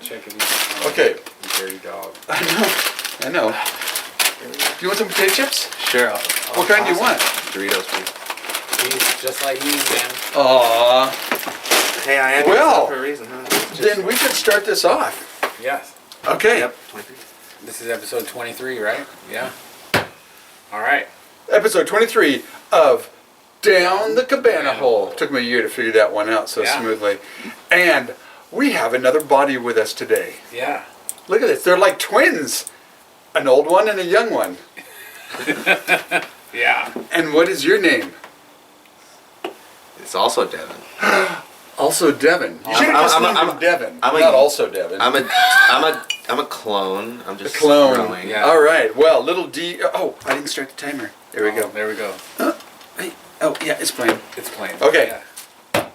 check it out. Okay. You dirty dog. I know. Do you want some potato chips? Sure. What kind do you want? Doritos, please. He's just like you, man. Aww. Hey, I am Well, for a reason, huh? Then we could start this off. Yes. Okay. Yep. 23. This is episode 23, right? Yeah. All right. Episode 23 of Down the Cabana Hole. Took me a year to figure that one out so Yeah. smoothly. And we have another body with us today. Yeah. Look at this. They're like twins. An old one and a young one. Yeah. And what is your name? It's also Devin. Also Devin. You should have just named him Devin. Not also Devin. I'm a clone. I'm A just clone. growing. Yeah. All right. Well, little D. Oh, I didn't start the timer. There we go. There we go. Hey. Oh, yeah, it's playing. It's playing. Okay. Yeah.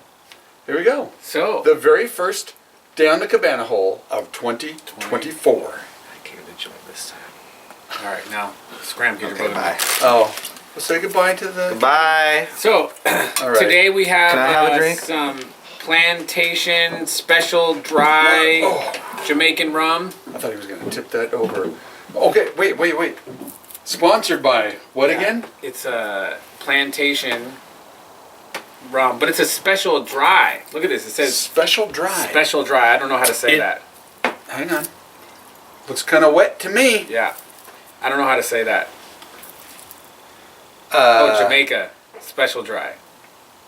Here we go. So. The very first Down the Cabana Hole of 2024. I can't enjoy this time. All right. Now, Scram, get your Okay, brother. bye. Oh. We'll say goodbye to the... Goodbye. So, All right. today we have, Can I have a drink? some Plantation special dry Oh, Jamaican rum. I thought he was going to tip that over. Okay, wait. Sponsored by what again? It's a Plantation rum, but it's a special dry. Look at this. It says Special dry. special dry. I don't know how to say It- that. Hang on. Looks kind of wet to me. Yeah. I don't know how to say that. Oh, Jamaica. Special dry.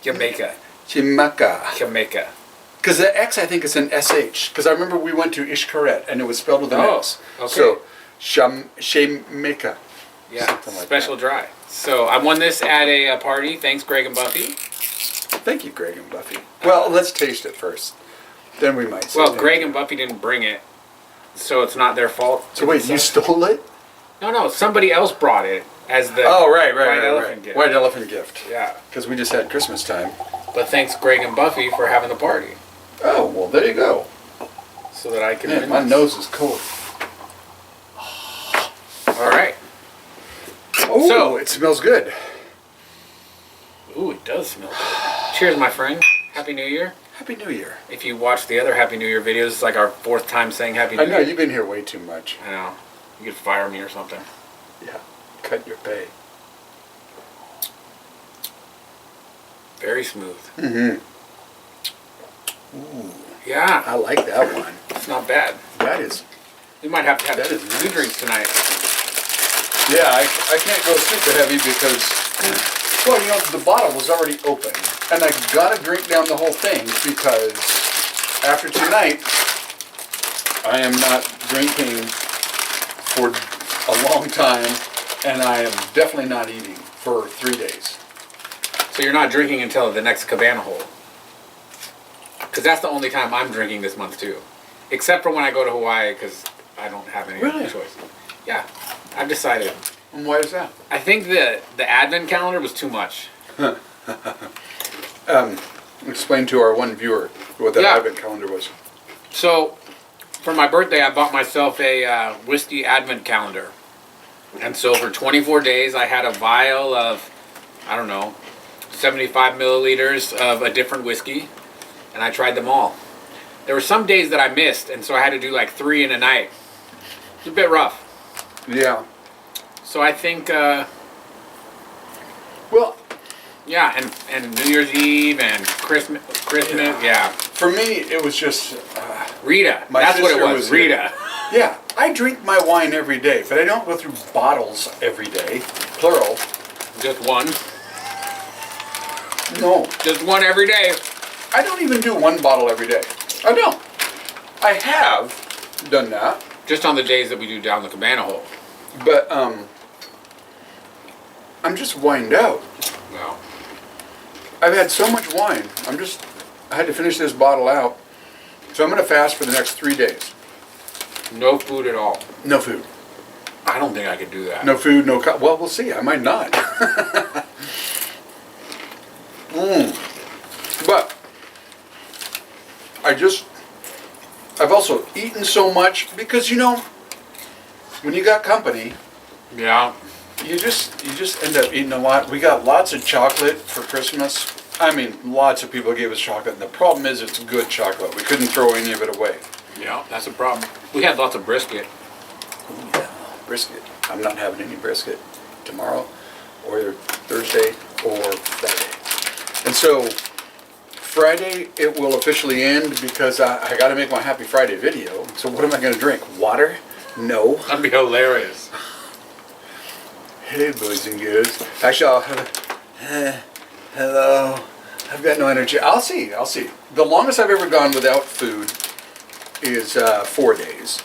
Jamaica. Xaymaca. Jamaica. Because the X, I think, is an SH. Because I remember we went to Ishkaret and it was spelled with an Oh, X. okay. So, Xaymaca. Yeah. Something like Special dry. So I won this at a party. Thanks, Greg and Buffy. Thank you, Greg and Buffy. Well, let's taste it first. Then we might say Well, thank Greg you. and Buffy didn't bring it, so it's not their fault. So wait, you stole it? No, somebody else brought it as the Oh, right. White Elephant gift. White elephant gift. Yeah. Because we just had Christmas time. But thanks, Greg and Buffy, for having the party, Oh, well, there you go. so that I can. Man, win my this. nose is cold. All right. Oh, So- it smells good. Ooh, it does smell good. Cheers, my friend. Happy New Year. Happy New Year. If you watch the other Happy New Year videos, it's like our 4th time saying Happy New I know, Year. you've been here way too much. I know. You could fire me or something. Yeah, cut your pay. Very smooth. Mm-hmm. Ooh, Yeah, I like that one. it's not bad. That is, We might have to have That two is nice. drinks tonight. yeah, I can't go super heavy because, well, you know, the bottle was already open. And I gotta drink down the whole thing because after tonight, I am not drinking for a long time and I am definitely not eating for 3 days. So you're not drinking until the next Cabana Hole. Because that's the only time I'm drinking this month too. Except for when I go to Hawaii because I don't have any Really? choice. Yeah, I've decided. And why is that? I think the advent calendar was too much. Explain to our one viewer what that Yeah. advent calendar was. So for my birthday, I bought myself a whiskey advent calendar. And so for 24 days, I had a vial of, I don't know, 75 milliliters of a different whiskey. And I tried them all. There were some days that I missed, and so I had to do like 3 in a night. It's a bit rough. Yeah. So I think, Well, yeah, and New Year's Eve and Christmas, yeah. for me, it was just, Rita, My that's what it sister was, was Rita. yeah, I drink my wine every day, but I don't go through bottles every day, plural. Just one. No, Just one every day. I don't even do one bottle every day. I don't. I have done that, Just on the days that we do down the Cabana Hole. but I'm just wined out. No. I've had so much wine. I had to finish this bottle out. So I'm going to fast for the next 3 days. No food at all. No food. I don't think I could do that. No food, no well, we'll see. I might not. But I've also eaten so much because, you know, when you got company, Yeah. you just end up eating a lot. We got lots of chocolate for Christmas. I mean, lots of people gave us chocolate, and the problem is it's good chocolate. We couldn't throw any of it away. Yeah, that's a problem. We had lots of brisket. Ooh, yeah, brisket. I'm not having any brisket tomorrow, or Thursday, or Friday. And so Friday it will officially end because I got to make my Happy Friday video. So what am I going to drink? Water? No. That'd be hilarious. Hey, boys and girls. Actually, I'll have hello. I've got no energy. I'll see. The longest I've ever gone without food is 4 days.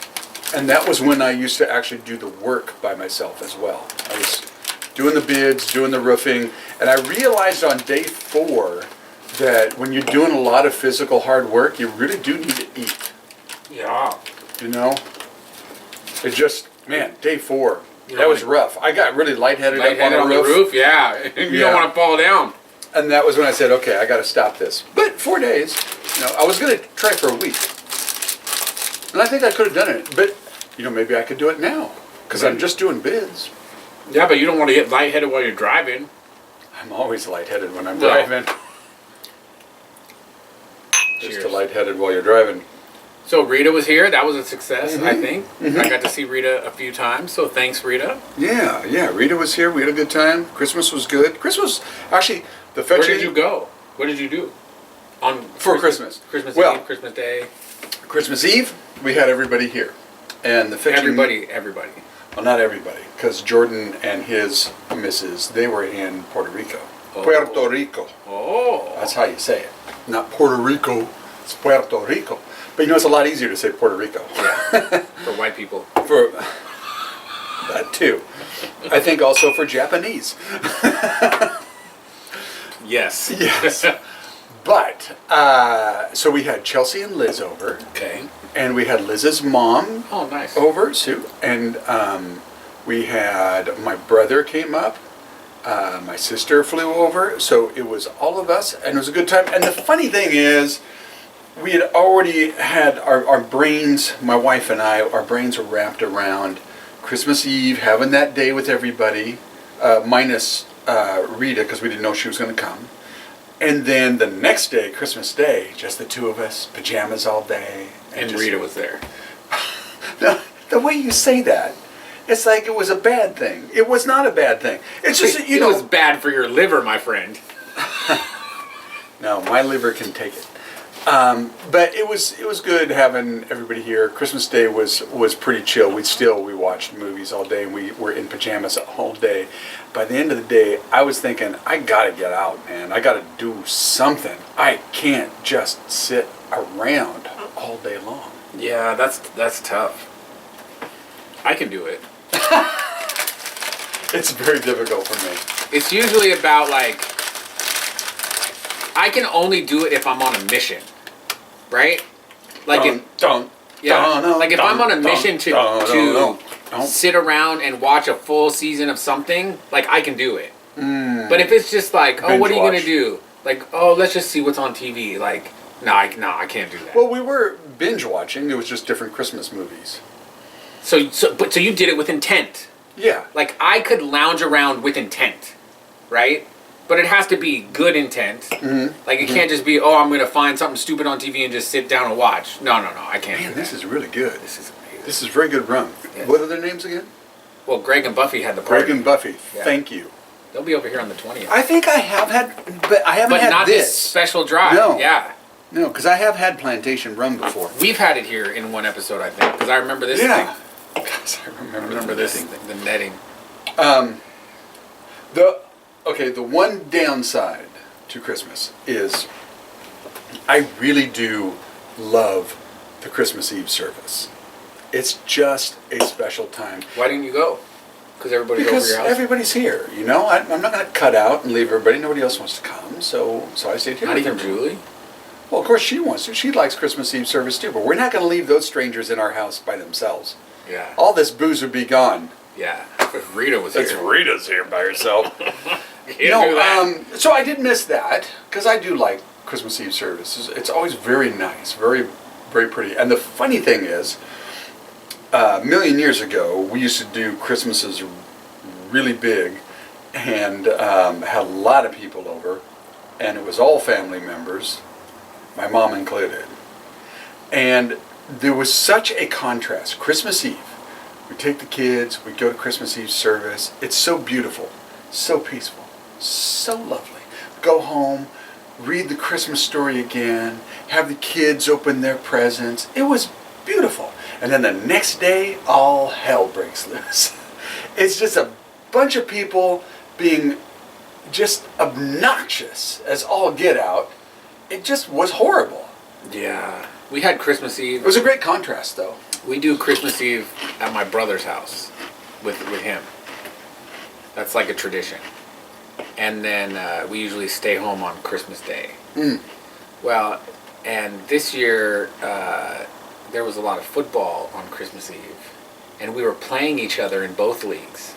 And that was when I used to actually do the work by myself as well. I was doing the bids, doing the roofing, and I realized on day 4 that when you're doing a lot of physical hard work, you really do need to eat. Yeah. You know? It just, man, day 4. You That don't was wanna- rough. I got really lightheaded up Lightheaded on the roof. yeah. You Yeah. don't want to fall down. And that was when I said, okay, I got to stop this. But 4 days, I was going to try for a week. And I think I could have done it. But, maybe I could do it now. Because I'm just doing bids. Yeah, but you don't want to get lightheaded while you're driving. I'm always lightheaded when I'm No. driving. Just Cheers. a lightheaded while you're driving. So Rita was here. That was a success, I Mhm. think. Mhm. I got to see Rita a few times, so thanks, Rita. Yeah. Rita was here. We had a good time. Christmas was good. Christmas, actually, the Where fetching... did you go? What did you do? On For Christmas. Christmas Well- Eve, Christmas Day. Christmas Eve, we had everybody here. And the fetching... Everybody. Well, not everybody, because Jordan and his missus, they were in Puerto Rico. Oh. Puerto Rico. Oh. That's how you say it. Not Puerto Rico, it's Puerto Rico. But it's a lot easier to say Puerto Rico. Yeah. For white people. For that too. I think also for Japanese. Yes. Yes. But, so we had Chelsea and Liz over, Okay. and we had Liz's mom Oh, nice. over, Sue, and we had, my brother came up, my sister flew over, so it was all of us, and it was a good time. And the funny thing is, we had already had our brains, my wife and I, our brains were wrapped around Christmas Eve, having that day with everybody, minus Rita, because we didn't know she was going to come. And then the next day, Christmas Day, just the two of us, pajamas all day. And just- Rita was there. The way you say that, it's like it was a bad thing. It was not a bad thing. It's just, that, It was bad for your liver, my friend. No, my liver can take it. But it was good having everybody here. Christmas Day was pretty chill. We watched movies all day, and we were in pajamas all day. By the end of the day, I was thinking, I gotta get out, man. I gotta do something. I can't just sit around all day long. Yeah, that's tough. I can do it. It's very difficult for me. It's usually about I can only do it if I'm on a mission, right? Like if I'm on a mission to sit around and watch a full season of something, I can do it. But if it's just what are you gonna watch. do? Let's just see what's on TV. No, I can't do that. Well, we were binge watching. It was just different Christmas movies. So you did it with intent. Yeah. I could lounge around with intent, right? But it has to be good intent. Mm-hmm. It can't just be, I'm going to find something stupid on TV and just sit down and watch. No, I can't Man, do this that. is really good. This is amazing. This is very good rum. Yeah. What are their names again? Well, Greg and Buffy had the party. Greg and Buffy. Yeah. Thank you. They'll be over here on the 20th. I think I have had, but I haven't But had not this special drive. No. Yeah. No, because I have had Plantation rum before. We've had it here in one episode, I think, because I remember this Yeah. thing. Because I I remember this thing, the netting. The one downside to Christmas is I really do love the Christmas Eve service. It's just a special time. Why didn't you go? Because everybody's over Because your house? everybody's here, I'm not going to cut out and leave everybody. Nobody else wants to come, so I stayed here. Not with even everybody. Julie? Well, of course she wants to. She likes Christmas Eve service too, but we're not going to leave those strangers in our house by themselves. Yeah. All this booze would be gone. Yeah. If Rita was here. Rita's here by herself. Can't do that. So I did miss that because I do like Christmas Eve services. It's always very nice, very, very pretty. And the funny thing is, a million years ago, we used to do Christmases really big and had a lot of people over, and it was all family members, my mom included. And there was such a contrast. Christmas Eve, we take the kids, we go to Christmas Eve service. It's so beautiful, so peaceful, so lovely. Go home, read the Christmas story again, have the kids open their presents. It was beautiful. And then the next day, all hell breaks loose. It's just a bunch of people being just obnoxious as all get out. It just was horrible. Yeah. We had Christmas Eve. It was a great contrast, though. We do Christmas Eve at my brother's house with him. That's like a tradition. And then we usually stay home on Christmas Day. Mm. Well, and this year there was a lot of football on Christmas Eve. And we were playing each other in both leagues.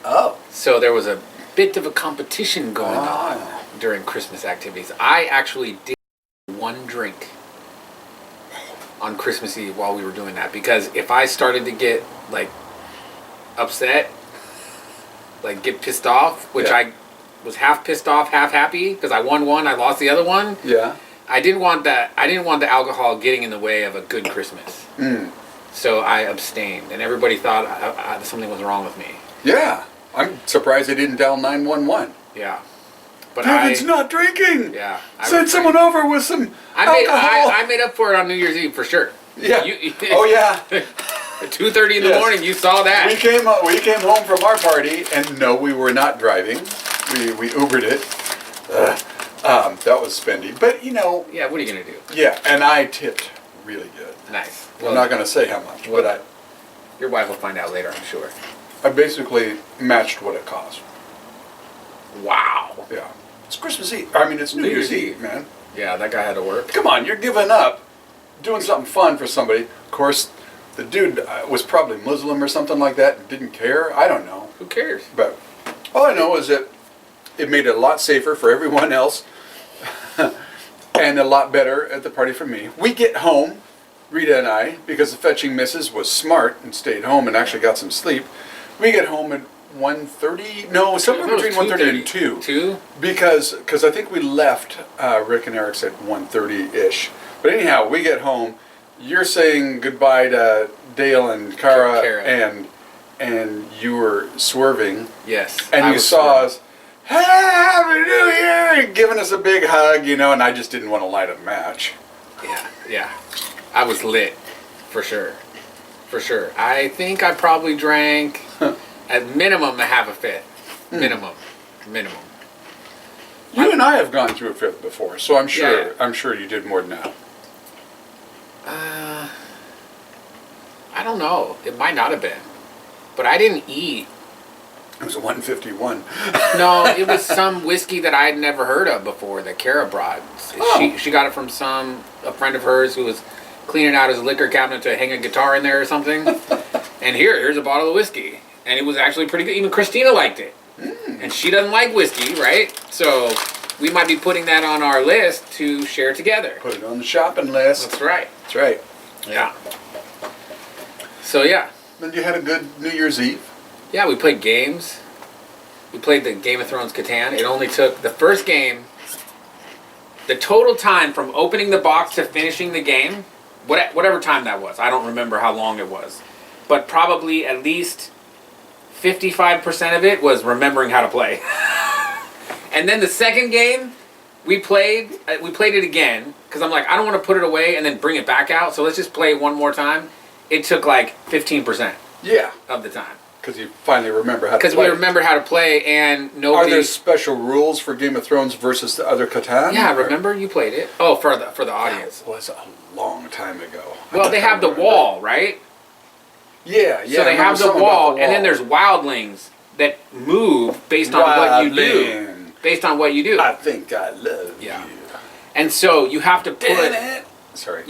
Oh. So there was a bit of a competition going on Ah. during Christmas activities. I actually did one drink on Christmas Eve while we were doing that, because if I started to get like upset, like get pissed off, which Yeah. I was half pissed off, half happy, because I won one, I lost the other one. Yeah. I didn't want that. I didn't want the alcohol getting in the way of a good Christmas. Mm. So I abstained, and everybody thought something was wrong with me. Yeah. I'm surprised they didn't dial 911. Yeah, but Kevin's not drinking. yeah, I Send refrained. someone over with some alcohol. I made up for it on New Year's Eve for sure. Yeah. You, Oh yeah. At 2:30 in the Yes. morning, you saw that. We came home from our party, and no, we were not driving. We Ubered it. That was spendy, but you know. Yeah, what are you gonna do? Yeah, and I tipped really good. Nice. I'm not going to say how much, but Your wife will find out later, I'm sure. I basically matched what it cost. Wow. Yeah. It's Christmas Eve. I mean, it's New Year's Eve, man. Yeah, that guy had to work. Come on, you're giving up, doing something fun for somebody. Of course, the dude was probably Muslim or something like that and didn't care. I don't know. Who cares? But all I know is that it made it a lot safer for everyone else and a lot better at the party for me. We get home, Rita and I, because the fetching missus was smart and stayed home and actually got some sleep. We get home at 1:30, no, somewhere It was between 1:30 and 2. 2? Because I think we left Rick and Eric's at 1:30-ish. But anyhow, we get home. You're saying goodbye to Dale and Kara, Kara. and you were swerving. Yes. And I you was saw sure. us, Happy New Year, and giving us a big hug, you know, and I just didn't want to light a match. Yeah. I was lit. For sure. For sure. I think I probably drank at minimum a half a fifth. Minimum. You and I have gone through a fifth before, so I'm sure Yeah. I'm sure you did more than that. I don't know. It might not have been. But I didn't eat. It was a 151. No, it was some whiskey that I had never heard of before that Kara brought. Oh. She got it from a friend of hers who was cleaning out his liquor cabinet to hang a guitar in there or something. And here's a bottle of whiskey. And it was actually pretty good. Even Christina liked it. And she doesn't like whiskey, right? So we might be putting that on our list to share together. Put it on the shopping list. That's right. That's right. Yeah. So yeah. Then you had a good New Year's Eve. Yeah, we played games. We played the Game of Thrones Catan. It only took the first game, the total time from opening the box to finishing the game, whatever time that was. I don't remember how long it was. But probably at least 55% of it was remembering how to play. And then the second game, we played it again, because I'm like, I don't want to put it away and then bring it back out, so let's just play it one more time. It took like 15% Yeah. of the time. Because you finally remember how to play. Because we remembered how to play, and nobody. Are there special rules for Game of Thrones versus the other Catan? Yeah, remember you played it. Oh, for the audience. That was a long time ago. Well, they have the wall, right? Yeah. So they have the wall, and then there's wildlings that move based on what you do. Wildling. Based on what you do. I think I love Yeah. you. And so you have to Sorry.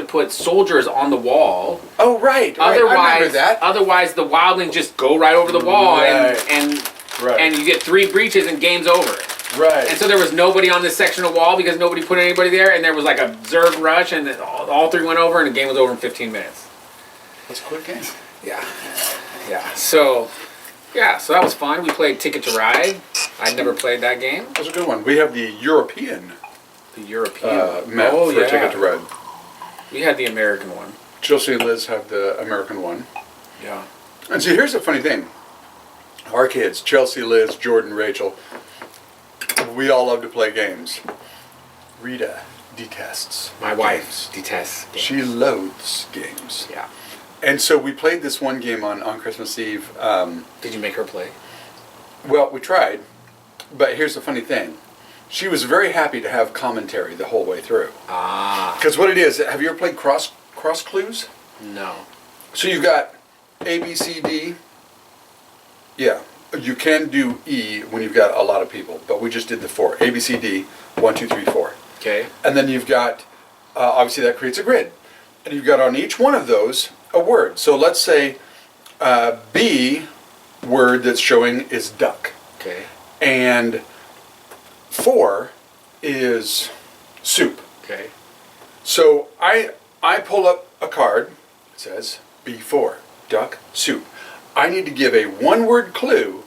put soldiers on the wall. Oh, right. I remember that. Otherwise the wildlings just go right over the wall, Right. and you get 3 breaches and game's over. Right. And so there was nobody on this section of wall because nobody put anybody there, and there was like a Zerg rush, and then all 3 went over, and the game was over in 15 minutes. That's a quick game. Yeah. So that was fun. We played Ticket to Ride. I'd never played that game. That was a good one. We have the European The European. map for Ticket to Ride. We had the American one. Chelsea and Liz have the American one. Yeah. And see, here's the funny thing. Our kids, Chelsea, Liz, Jordan, Rachel, we all love to play games. Rita detests My wife detests games. She loathes games. Yeah. And so we played this one game on Christmas Eve. Did you make her play? Well, we tried, but here's the funny thing. She was very happy to have commentary the whole way through. Ah. Because what it is, have you ever played cross clues? No. So you've got A, B, C, D. Yeah, you can do E when you've got a lot of people, but we just did the 4. A, B, C, D, 1, 2, 3, 4. Okay. And then you've got, obviously that creates a grid. And you've got on each one of those a word. So let's say B word that's showing is duck. Okay. And 4 is soup. Okay. So I pull up a card. It says B4, duck, soup. I need to give a one-word clue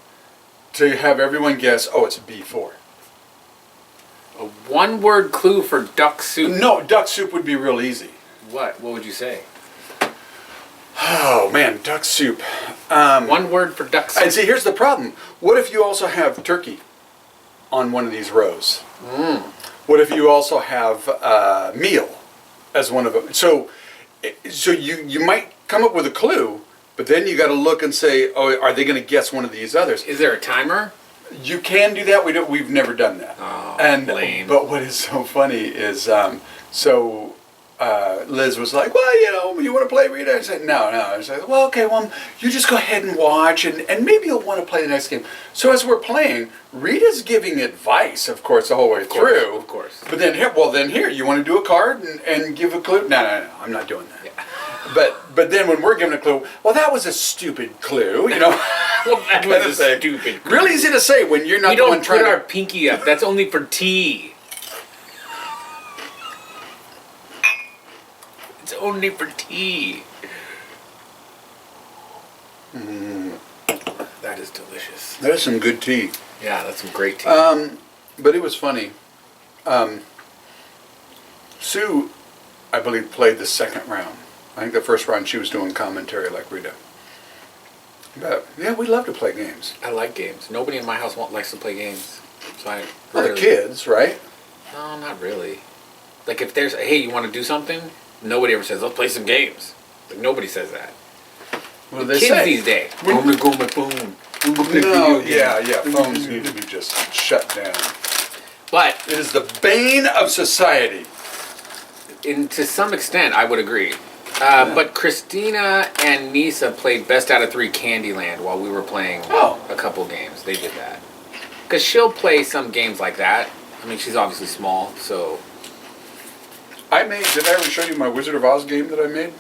to have everyone guess, oh, it's B4. A one-word clue for duck soup. No, duck soup would be real easy. What? What would you say? Oh, man, duck soup. One word for duck soup. And see, here's the problem. What if you also have turkey on one of these rows? What if you also have meal as one of them? So you might come up with a clue, but then you got to look and say, oh, are they going to guess one of these others? Is there a timer? You can do that. We've never done that. Oh, lame. But what is so funny is Liz was like, well, you want to play, Rita? I said, no. I said, well, okay, well, you just go ahead and watch, and maybe you'll want to play the next game. So as we're playing, Rita's giving advice, of course, the whole way through. Of course. But then here, you want to do a card and give a clue? No, I'm not doing that. Yeah. But then when we're giving a clue, well, that was a stupid clue, you know. Well, that was a stupid clue. Real easy to say when you're not We the one don't trying put our to. pinky up. That's only for tea. It's only for tea. That is delicious. That is some good tea. Yeah, that's some great tea. But it was funny. Sue, I believe, played the second round. I think the first round she was doing commentary like Rita. But yeah, we love to play games. I like games. Nobody in my house likes to play games. So I Well, the kids, right? No, not really. Like if there's, hey, you want to do something? Nobody ever says, let's play some games. Like nobody says that. What do The they kids say? these days. Boom, boom, boom. No, yeah. Phones need to be just shut down. But It is the bane of society. to some extent, I would agree. But Christina and Nisa played Best Out of 3 Candyland while we were playing a couple games. They did that. Because she'll play some games like that. I mean, she's obviously small, so Did I ever show you my Wizard of Oz game that I made?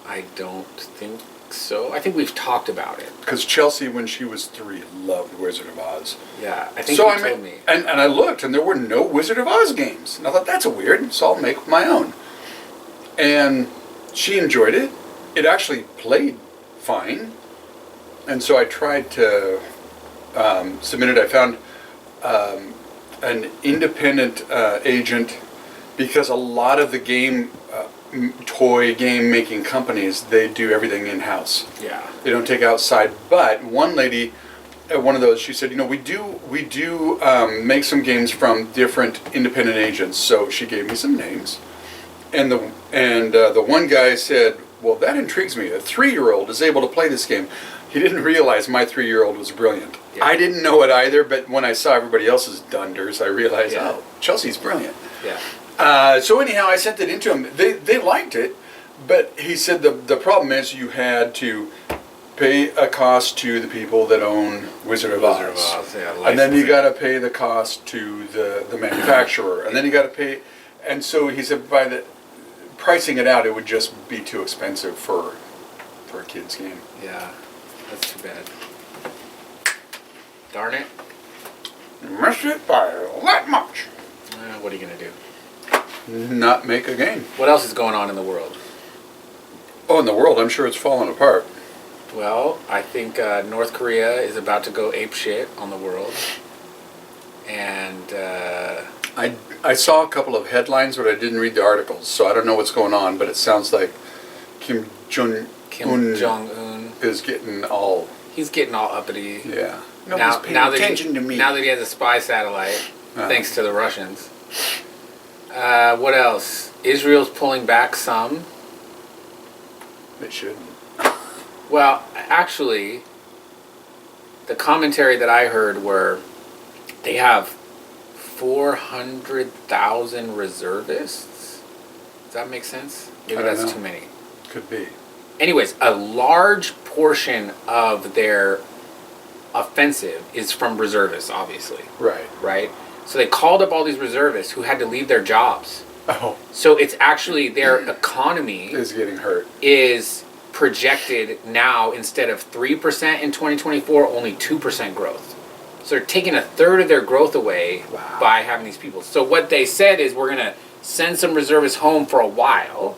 I don't think so. I think we've talked about it. Because Chelsea, when she was 3, loved Wizard of Oz. Yeah, I think So you told me. And I looked, and there were no Wizard of Oz games. And I thought, that's weird, so I'll make my own. And she enjoyed it. It actually played fine. And so I tried to submit it. I found an independent agent, because a lot of the toy game making companies, they do everything in-house. Yeah. They don't take outside. But one lady at one of those, she said, we do make some games from different independent agents. So she gave me some names, and the one guy said, well, that intrigues me. A 3-year-old is able to play this game. He didn't realize my 3-year-old was brilliant. Yeah. I didn't know it either, but when I saw everybody else's dunders, I realized, Yeah. oh, Chelsea's brilliant. Yeah. So anyhow, I sent it into him. They liked it, but he said the problem is you had to pay a cost to the people that own Wizard of Oz. Wizard of Oz, yeah, And then you licensing. got to pay the cost to the manufacturer, and then you got to pay. And so he said, by the pricing it out, it would just be too expensive for a kid's game. Yeah. That's too bad. Darn it. Missed it by that much. What are you going to do? Not make a game. What else is going on in the world? Oh, in the world, I'm sure it's falling apart. Well, I think North Korea is about to go apeshit on the world. And I saw a couple of headlines, but I didn't read the articles, so I don't know what's going on, but it sounds like Kim Jong Kim Un Jong Un. is getting all He's getting all uppity. yeah. Now, Nobody's paying now that attention to me. Now that he has a spy satellite, Uh-huh. thanks to the Russians. What else? Israel's pulling back some. They shouldn't. Well, actually, the commentary that I heard were they have 400,000 reservists. Does that make sense? Maybe I don't that's know. too many. Could be. Anyways, a large portion of their offensive is from reservists, obviously, Right. right? So they called up all these reservists who had to leave their jobs. Oh, So it's actually their economy is getting hurt. is projected now, instead of 3% in 2024, only 2% growth. So they're taking a third of their growth away Wow. by having these people. So what they said is, we're going to send some reservists home for a while,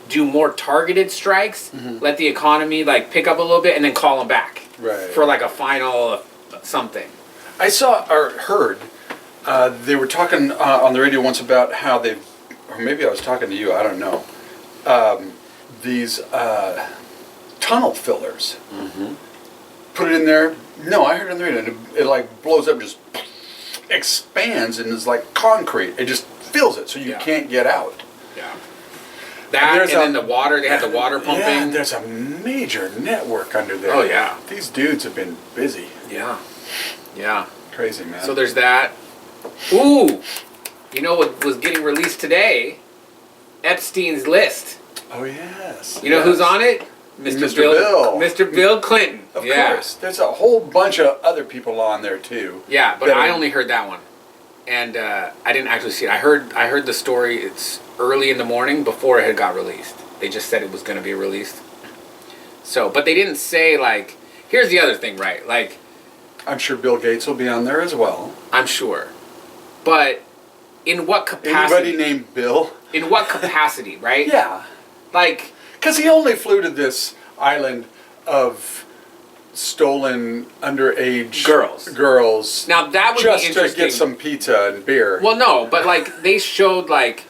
do more targeted strikes, let the economy like pick up a little bit, and then call them back Right. for like a final something. I saw or heard they were talking on the radio once about how they, or maybe I was talking to you. I don't know. These tunnel fillers. Put it in there. No, I heard it on the radio. And it like blows up, just expands, and is like concrete. It just fills it, so you Yeah. can't get out. Yeah. That, there's and then the water, they had the water Yeah, pumping. there's a major network under there. Oh, yeah. These dudes have been busy. Yeah. Yeah. Crazy, man. So there's that. Ooh! You know what was getting released today? Epstein's list. Oh, yes. You know who's on it? Mr. Bill. Mr. Bill Clinton. Of yeah. course. There's a whole bunch of other people on there, too. Yeah, but that I are- only heard that one. And I didn't actually see it. I heard the story. It's early in the morning before it had got released. They just said it was going to be released. So, but they didn't say, like, here's the other thing, right? Like, I'm sure Bill Gates will be on there as well. I'm sure. But in what capacity? Anybody named Bill? In what capacity, right? Yeah. Like, Because he only flew to this island of stolen underage girls. now that would just be to interesting. get some pizza and beer. Well, no, but like they showed like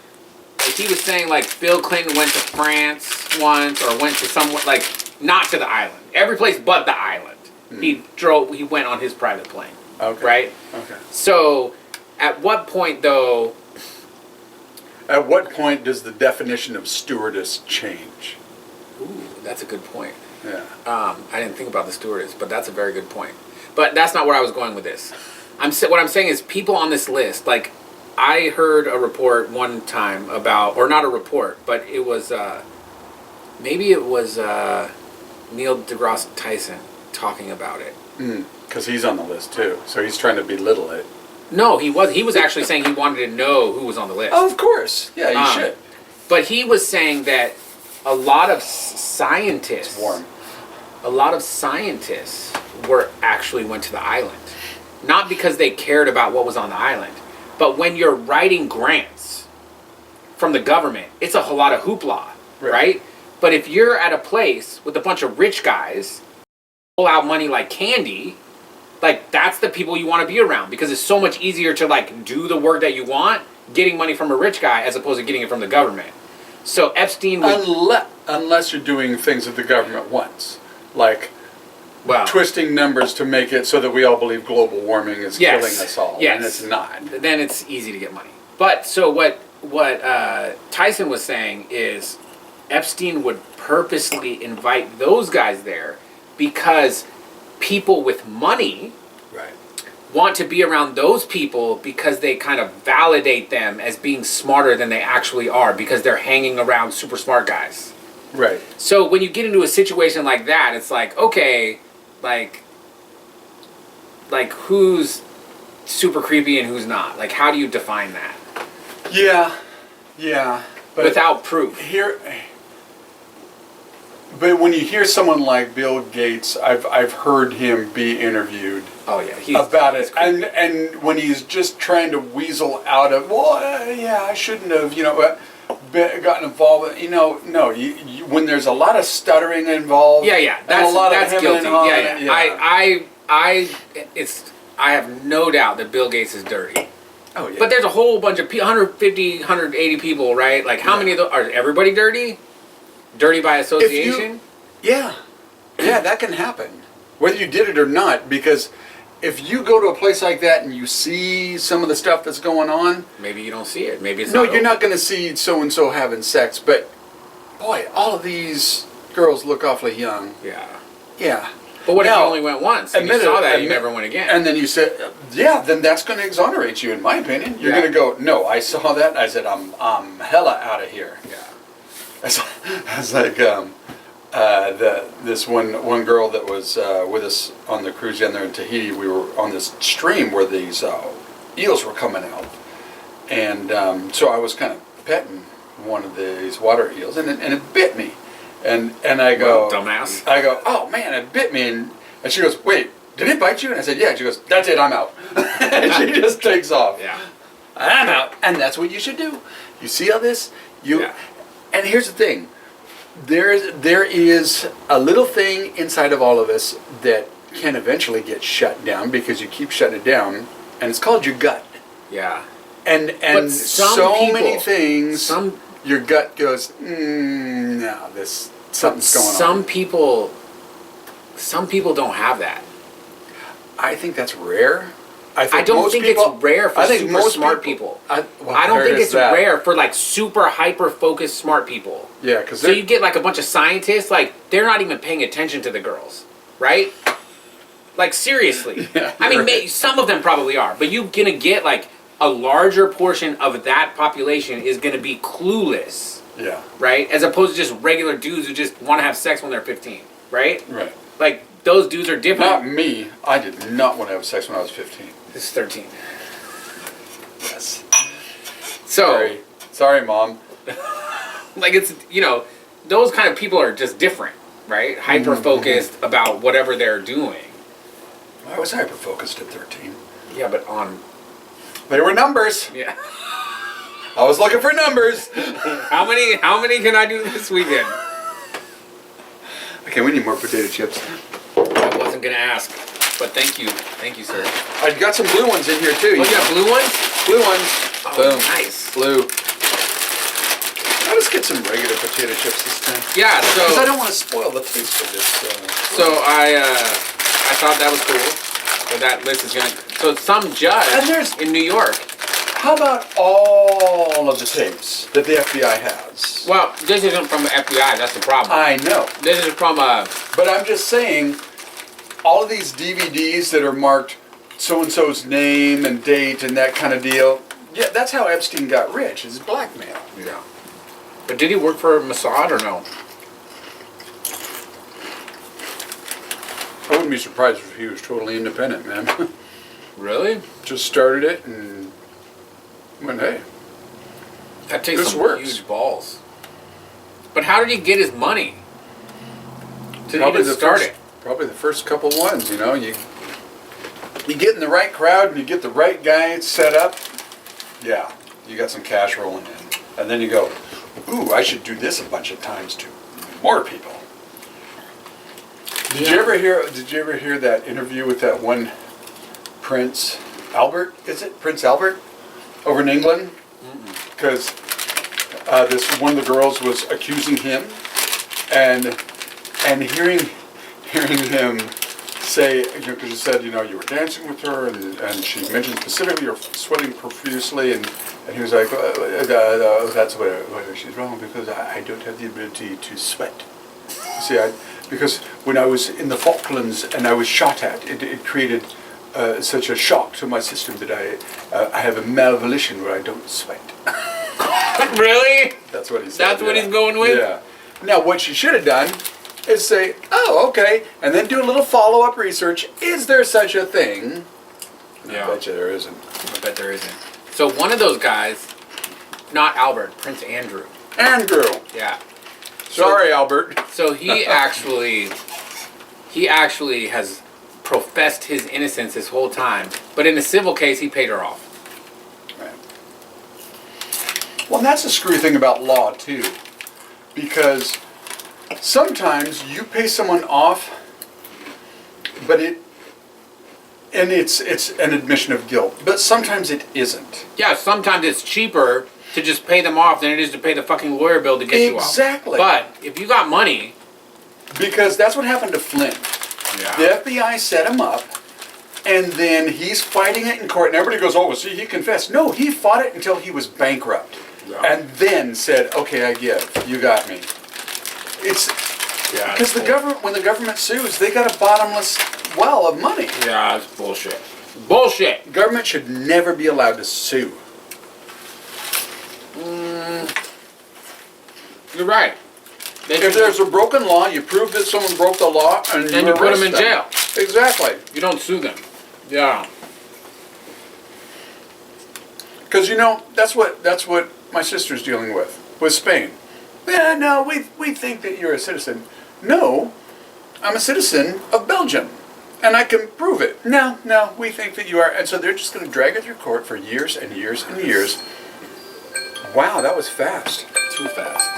he was saying like Bill Clinton went to France once, or went to somewhere like not to the island, every place but the island. He went on his private plane. Okay. Right. Okay. So, at what point though? At what point does the definition of stewardess change? Ooh, that's a good point. Yeah. I didn't think about the stewardess, but that's a very good point. But that's not where I was going with this. What I'm saying is people on this list, like I heard a report one time about, or not a report, but it was, maybe it was Neil deGrasse Tyson talking about it. Because he's on the list too, so he's trying to belittle it. No, he was actually saying he wanted to know who was on the list. Oh, of course. Yeah, you should. But he was saying that a lot of scientists, It's warm. a lot of scientists actually went to the island. Not because they cared about what was on the island, but when you're writing grants from the government, it's a whole lot of hoopla, right? But if you're at a place with a bunch of rich guys, pull out money like candy, like that's the people you want to be around, because it's so much easier to like do the work that you want getting money from a rich guy as opposed to getting it from the government. So Epstein would, unless you're doing things that the government wants, like well, twisting numbers to make it so that we all believe global warming is killing us all, yes. and it's not. Then it's easy to get money. But so what Tyson was saying is Epstein would purposely invite those guys there because people with money Right. want to be around those people because they kind of validate them as being smarter than they actually are because they're hanging around super smart guys. Right. So when you get into a situation like that, it's like, okay, like who's super creepy and who's not? Like, how do you define that? Yeah. Yeah. But Without proof. But when you hear someone like Bill Gates, I've heard him be interviewed Oh yeah, about it, and when he's just trying to weasel out of, yeah, I shouldn't have, gotten involved. No, you, when there's a lot of stuttering involved, yeah, and a lot that's of guilty. hemming and hawing, I have no doubt that Bill Gates is dirty. Oh yeah. But there's a whole bunch of 150, 180 people, right? Like, how many of those are everybody dirty? Dirty by association? Yeah. Yeah, that can happen. Whether you did it or not, because if you go to a place like that and you see some of the stuff that's going on, Maybe you don't see it. Maybe it's no, not you're not open. going to see so-and-so having sex, but boy, all of these girls look awfully young. Yeah. Yeah. But what if you Now, only went once and you admit it, saw that you admit- never went again? And then you said, yeah, then that's going to exonerate you, in my opinion. You're Yeah. going to go, no, I saw that. I said, I'm hella out of here. yeah. It's like this one girl that was with us on the cruise down there in Tahiti. We were on this stream where these eels were coming out, and so I was kind of petting one of these water eels, and it bit me, and I go, Well, dumbass. I go, oh man, it bit me, and she goes, wait, did it bite you? And I said, yeah. She goes, that's it, I'm out. And she just takes off. Yeah. I'm out, and that's what you should do. You see all this? Yeah. And here's the thing. There is a little thing inside of all of us that can eventually get shut down because you keep shutting it down, and it's called your gut. Yeah. And But some so people- many things, some- your gut goes, no, something's going Some on. people don't have that. I think that's rare. I don't most think people- it's rare for I think super most smart people. I don't think there's it's that. rare for like super hyper focused smart people. Yeah, because So you get like a bunch of scientists, like they're not even paying attention to the girls, right? Like seriously. Yeah, I mean, you're right. some of them probably are, but you're gonna get like a larger portion of that population is gonna be clueless, yeah, right? As opposed to just regular dudes who just want to have sex when they're 15, right? right. Like those dudes are different. Not me. I did not want to have sex when I was 15. This is 13. Yes. So, Sorry, Mom. like it's, those kind of people are just different, right? Hyper focused about whatever they're doing. I was hyper focused at 13. Yeah, but on, They were numbers. yeah. I was looking for numbers. How many can I do this weekend? Okay, we need more potato chips. I wasn't gonna ask, but thank you, sir. I got some blue ones in here too. Oh, you got blue ones? Blue ones. Oh, Boom. nice. Blue. I'll just get some regular potato chips this time. Yeah. Because I So, don't want to spoil the taste of this. I thought that was cool. So that list is gonna. So some And judge there's- in New York. How about all of the tapes that the FBI has? Well, this isn't from the FBI. That's the problem. I know. This is from But I'm just saying, all of these DVDs that are marked so-and-so's name and date and that kind of deal, yeah, that's how Epstein got rich, is blackmail. Yeah. But did he work for Mossad or no? I wouldn't be surprised if he was totally independent, man. Really? Just started it and went, hey. That takes This some works. huge balls. But how did he get his money? To Probably even the start first, it. probably the first couple ones, you know. You get in the right crowd and you get the right guy set up, yeah, you got some cash rolling in. And then you go, ooh, I should do this a bunch of times to more people. Did you ever hear that interview with that one Prince Albert, is it? Prince Albert? Over in England? Because this one of the girls was accusing him and hearing him say, because he said, you were dancing with her, and she mentioned specifically you're sweating profusely, and he was like, that's where she's wrong, because I don't have the ability to sweat. See, because when I was in the Falklands and I was shot at, it created such a shock to my system that I have a malvolition where I don't sweat. Really? That's what he said. That's what yeah. he's going with? Yeah. Now, what she should have done is say, oh, okay, and then do a little follow-up research. Is there such a thing? Yeah. I bet you there isn't. I bet there isn't. So one of those guys, not Albert, Prince Andrew. Andrew. Yeah. Sorry, Albert. So he actually has professed his innocence this whole time. But in a civil case, he paid her off. Right. Well, and that's the screwy thing about law, too. Because sometimes you pay someone off, but it's an admission of guilt. But sometimes it isn't. Yeah, sometimes it's cheaper to just pay them off than it is to pay the fucking lawyer bill to get you off. Exactly. But if you got money, Because that's what happened to Flynn. The FBI set him up, and then he's fighting it in court, and everybody goes, oh, well, see, he confessed. No, he fought it until he was bankrupt. Yeah. And then said, okay, I give. You got me. It's because the government, when the government sues, they got a bottomless well of money. Yeah, it's bullshit. Bullshit. Government should never be allowed to sue. You're right. If there's a broken law, you prove that someone broke the law, and you put them in jail. Exactly. You don't sue them. Yeah. Because that's what my sister's dealing with Spain. Yeah, no, we think that you're a citizen. No, I'm a citizen of Belgium, and I can prove it. No, we think that you are, and so they're just going to drag it through court for years and years and years. Wow, that was fast. Too fast.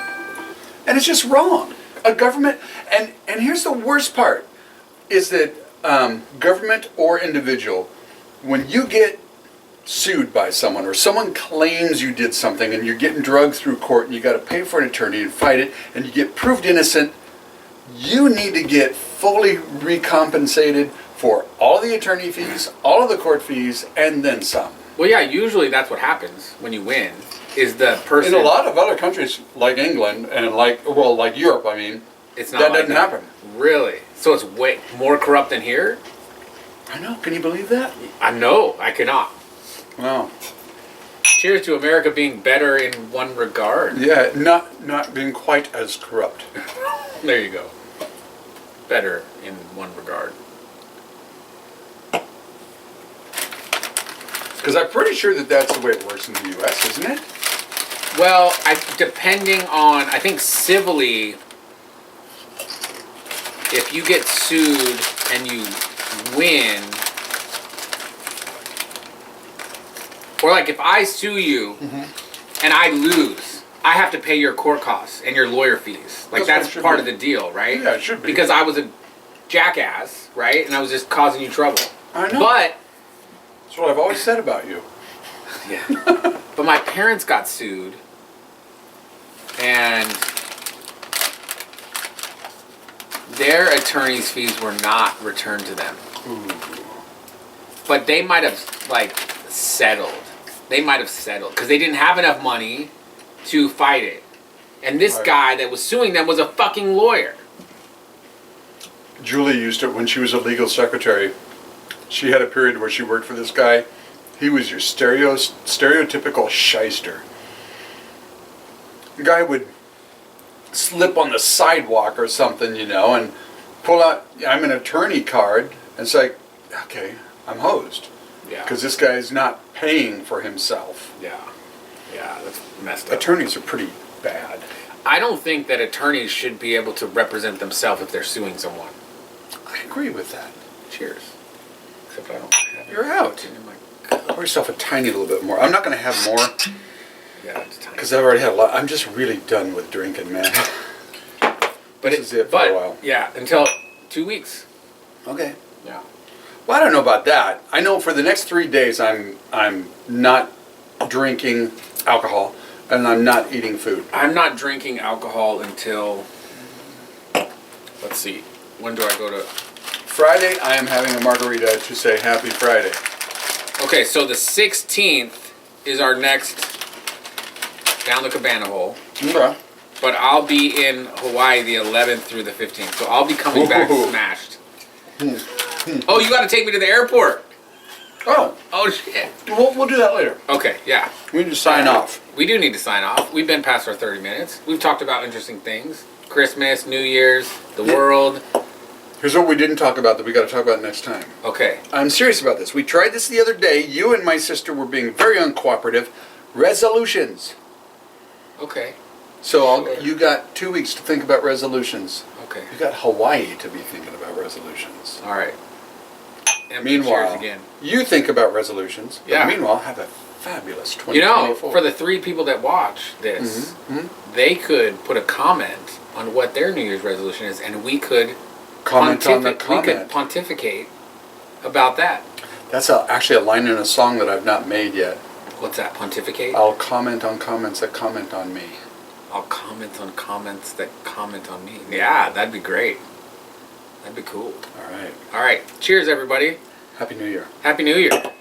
And it's just wrong. A government, and here's the worst part, is that government or individual, when you get sued by someone or someone claims you did something and you're getting drugged through court and you got to pay for an attorney and fight it and you get proved innocent, you need to get fully recompensated for all the attorney fees, all of the court fees, and then some. Well, yeah, usually that's what happens when you win, is the person... In a lot of other countries, like England and like Europe, I mean, it's not that like doesn't happen. Really? So it's way more corrupt than here? I know, can you believe that? I know, I cannot. Wow. Cheers to America being better in one regard. Yeah, not being quite as corrupt. There you go. Better in one regard. Because I'm pretty sure that that's the way it works in the U.S., isn't it? Well, depending on, I think civilly, if you get sued and you win, or like if I sue you and I lose, I have to pay your court costs and your lawyer fees. Like that's part of the deal, right? Yeah, it should be. Because I was a jackass, right? And I was just causing you trouble. I know. But That's what I've always said about you. yeah. But my parents got sued, and their attorney's fees were not returned to them. Ooh. But they might have settled. They might have settled because they didn't have enough money to fight it. And this guy that was suing them was a fucking lawyer. Julie used it when she was a legal secretary. She had a period where she worked for this guy. He was your stereotypical shyster. The guy would slip on the sidewalk or something, and pull out, I'm an attorney card. And it's like, okay, I'm hosed. Yeah. Because this guy is not paying for himself. Yeah. Yeah, that's messed up. Attorneys are pretty bad. I don't think that attorneys should be able to represent themselves if they're suing someone. I agree with that. Cheers. Except I don't have You're out. in my Pour yourself a tiny little bit more. I'm not going to have more Yeah, it's tiny. because I've already had a lot. I'm just really done with drinking, man. But This is it for a while. Yeah, until 2 weeks. Okay. Yeah. Well, I don't know about that. I know for the next 3 days I'm not drinking alcohol and I'm not eating food. I'm not drinking alcohol until, let's see, when do I go to? Friday, I am having a margarita to say Happy Friday. Okay, so the 16th is our next down the Cabana hole. Okay. But I'll be in Hawaii the 11th through the 15th. So I'll be coming back Ooh. smashed. Oh, you got to take me to the airport. Oh, Oh, shit. we'll do that later. Okay, yeah. We need to sign off. We do need to sign off. We've been past our 30 minutes. We've talked about interesting things. Christmas, New Year's, the world. Here's what we didn't talk about that we got to talk about next time. Okay. I'm serious about this. We tried this the other day. You and my sister were being very uncooperative. Resolutions. Okay. So you got 2 weeks to think about resolutions. Okay. You got Hawaii to be thinking about resolutions. All right. And Meanwhile, cheers again. you think about resolutions. But Yeah. meanwhile, have a fabulous You know, 2024. for the 3 people that watch this, they could put a comment on what their New Year's resolution is, and we could comment on the we could comment. pontificate about that. That's actually a line in a song that I've not made yet. What's that? Pontificate? I'll comment on comments that comment on me. I'll comment on comments that comment on me. Yeah, that'd be great. That'd be cool. All right. All right. Cheers, everybody. Happy New Year. Happy New Year.